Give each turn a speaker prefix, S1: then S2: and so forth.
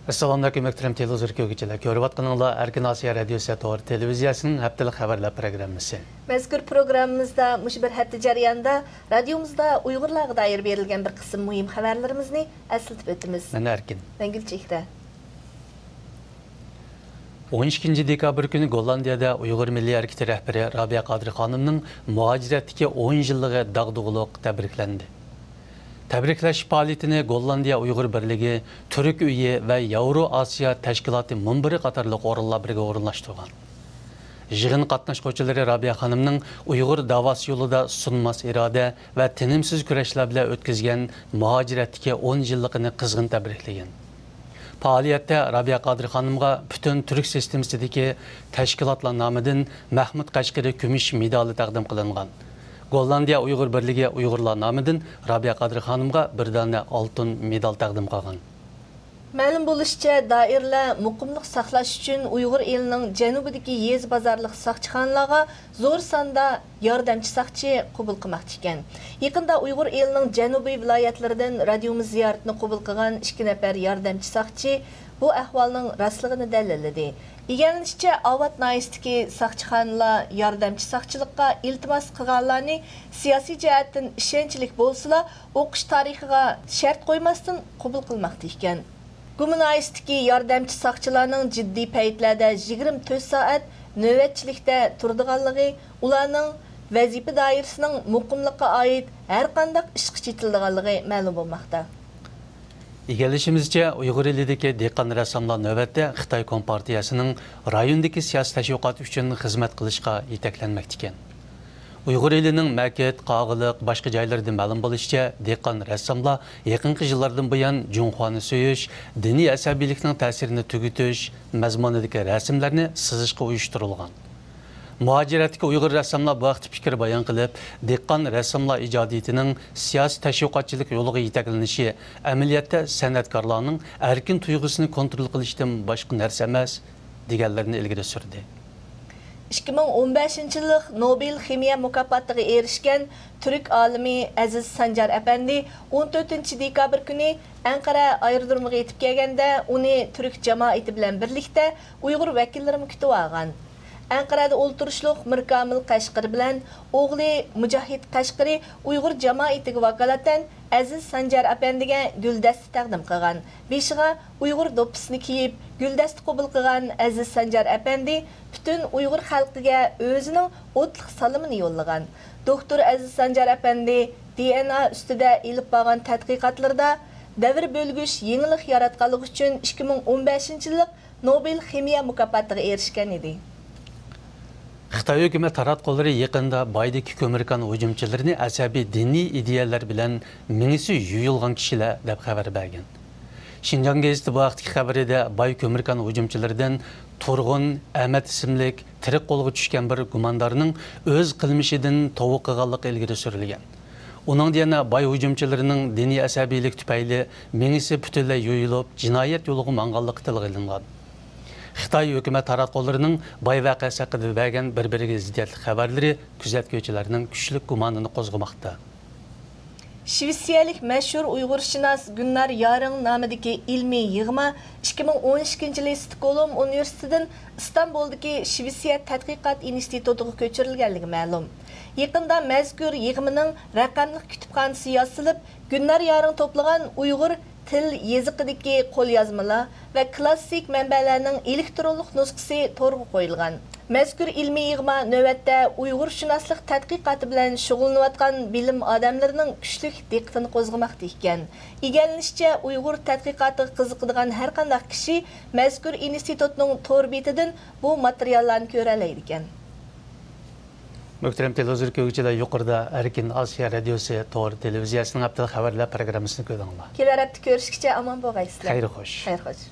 S1: Assalamu alaikum muhtaram televizor ko'ruvchilar. Ko'rib atqaninglar Erkin Asiya radiosi to'g'ri televiziyasining haftalik xabarlar programmasi.
S2: Mazkur programmamizda mush bir hafta jarayonida radiomizda Uyg'urlarga doir berilgan bir qism muhim xabarlarimizni eslatib o'tamiz.
S1: Men Erkin.
S2: Men Gulchehra.
S1: 12 dekabr kuni Gollandiyada Uyg'ur milliy harakati rahbari Rabiya Qadri xonimning muhojiratdagi 10 yilligi dag'dug'liq tabriklandi. Təbriklash fəaliyyətini Gollandiya Uyğur Birliği, Türk Üyi və Euro-Asiya Təşkilatı munbiri qatarlıq orunlar birgə orunlaşdırған. Yığın qatnaşqıçıları Rabiya xanımның Uyğur davası yolunda sunmaz iradə və tinimsiz kurashlar bilan ötküzgən muhacirətdəki 10 yıllıqını qızğın təbrikləgən. Fəaliyyətdə Rabiya Qadri xanımğa bütün Türk sistemisindəki təşkilatlar namıdan Mahmud Qashqari gümüş medalı təqdim qılınğan. Gollandiya Uyghur Birliği Uyg'urlar nomidan Rabiya Qadri xonimga bir dona oltin medal taqdim qilgan.
S2: Ma'lum bo'lishicha, doiralar muqimlik saqlash uchun Uyg'ur elining janubidagi yez bozorlik soqchixonalarga zo'r sonda yordamchi soqchi qabul qilmoqchi ekan. Yaqinda Uyg'ur elining janubiy viloyatlaridan radiomiz ziyoratini qabul qilgan 2 nafar yordamchi soqchi bu ahvolning rostligini dalilladi. İgənlişçə, Avat naisdiki saqçıxanlar yardımcı saqçılıqqa iltimas qılğanlarını siyasi cəhətdən işençilik bolsıla oqış tarixiga şərt qoymasdan qabul qılmaqdı ikən. Gümü naisdiki yardımcı saqçılarının ciddi paytlarda 24 saat növbətçilikdə turduğanlığı, ularning vazifa dairəsinin muqimliqqa aid hər qandaq işqi çetildiğanlığı ma'lum olmaqda.
S1: İgəlişimizcə, Uyğur elidəki dehqan rəssamlar növbətdə Xitay Kompartiyasının rayondakı siyasi təşviqat üçün xizmət qilishqa yetəklənməkdikən. Uyğur elinin Məkət, Qağılıq, başqa joylarda ma'lum bo'lishicha, dehqan rəssamlar yaqinqi yillardan buyon Junxuani söyish, diniy asabiylikning ta'sirini tugutish mazmunidagi rasmlarni sızışqa uyushtirilgan. Muhaciratdagi Uyg'ur rassamlar bu vaqtda fikr bayon qilib, dehqon rassamlar ijodiyatining siyosiy tashviqotchilik yo'liga yetaklanishi amaliyotda san'atkorlarning erkin tuyg'usini kontrol qilishdan boshqa narsa emas deganlarini ilgari surdi.
S2: 2015-yillik Nobel ximiya mukofotiga erishgan Türk olimi Aziz Sanjar Efendi 14 dekabr kuni Ankara aerodromiga yetib kelganda uni Türk jamoati bilan birlikda Uyg'ur vakillari kutib olgan. Ankara'da o'ltirishliq Mirkamil Qashqari bilan o'g'li Mujahid Qashqari Uyg'ur jamoatiga vakolatan Aziz Sanjar Apandiga guldasta taqdim qilgan. Beshiga Uyg'ur do'ppisini kiyib, guldasta qabul qilgan Aziz Sanjar Apandi butun Uyg'ur xalqiga o'zining o'tliq salomini yo'llagan. Doktor Aziz Sanjar Apandi DNA ustida ilib borgan tadqiqotlarda davr bo'lgich yangilik yaratganligi uchun 2015-yillik Nobel ximiya mukofotiga erishgan edi.
S1: Xitoy hukumat taratqullari yaqinda Baydagi ko'mirkan hujumchilarini asabiy diniy ideyalar bilan mingisi yuyilgan kishilar deb xabar bergan. Xinjiang gazeti bu vaqtdagi xabarida Bay ko'mirkan hujumchilaridan Turg'un Ahmad ismli tirik qo'lga tushgan bir gumondorning o'z qilmishidan tovuq qilganligi ilgari surilgan. Uning yana Bay hujumchilarining diniy asabiylik tufayli mingisi butunlay yuyilib, jinoyat yo'liga manganligi tilga olingan. Xitoy hukumat taratqullarining Bay voqeasi haqida bergan bir-biriga ziddiyatli xabarlari kuzatuvchilarning kuchli gumonini qo'zg'amoqda.
S2: Shvetsiyalik mashhur Uyg'urshunos Gunnar Yaring nomidagi ilmiy yig'ma 2012-yili Stockholm universitetidan Istanbuldagi Shvetsiya tadqiqot institutiga ko'chirilganligi ma'lum. Yaqinda mazkur yig'maning raqamli kutubxonasi yosilib, Gunnar Yaring to'plagan Uyg'ur til yeziqidagi qo'lyozmalar va klassik manbalarning elektronlik nusxasi to'rga qo'yilgan. Mazkur ilmiy yig'ma navbatda Uyg'urshunoslik tadqiqoti bilan shug'ullanayotgan bilim odamlarining kuchli diqqatini qo'zg'amoqda ekan. Egallanishicha, Uyg'ur tadqiqotiga qiziqadigan har qanday kishi mazkur institutning to'r betidan bu materiallarni ko'ra oladi ekan.
S1: Muhtaram televizor ko'ruvchilar, yuqorida Erkin Asiya radiosi to'g'ri televiziyasining haftalik xabarlar programmasini ko'rdinglar.
S2: Kelar hafta ko'rishguncha omon bo'lgaysizlar.
S1: Xayr xo'sh.
S2: Xayr xo'sh.